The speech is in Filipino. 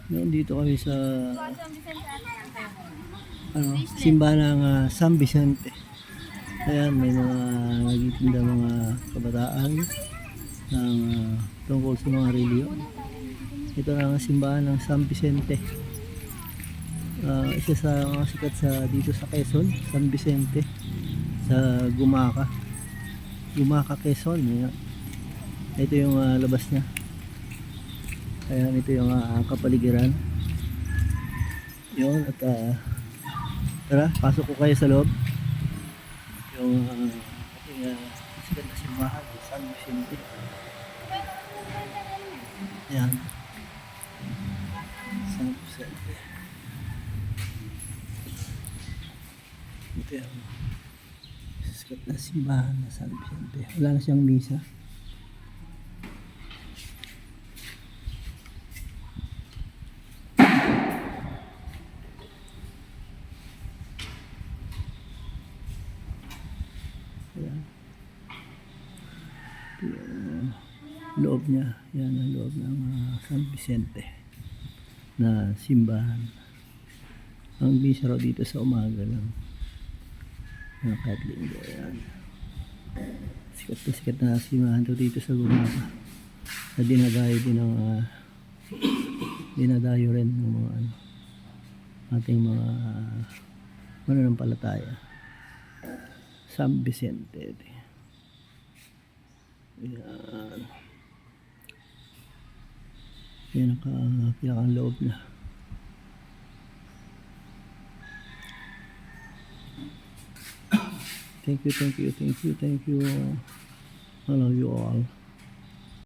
Nandito kami sa simbahan ng San Vicente. Ayan, may mga nagtitinda mga kabataan ng tungkol sa mga reliyon. Ito na ang simbahan ng San Vicente. Isa sa mga sikat sa dito sa Quezon, San Vicente, sa Gumaca, Quezon. Ayan. Ito yung labas niya. Ayan, ito yung kapaligiran. Yun, at tara, pasok ko kayo sa loob. Yung ating sikat na simbahan, San Vicente. Ayan, San Vicente. Ito yung sikat na simbahan na San Vicente. Wala na siyang misa. Ayan. Ito yung loob niya. Yan ang loob ng San Vicente na simbahan. Ang misa raw dito sa umaga lang. Kahit linggo. Ayan. Sikat na simbahan to dito sa Gumaca. Na dinadayo din ng dinadayo rin ng mga ating mga mananampalataya. San Vicente. Ayan. Yan ang pinakang loob na. Thank you. I love you all.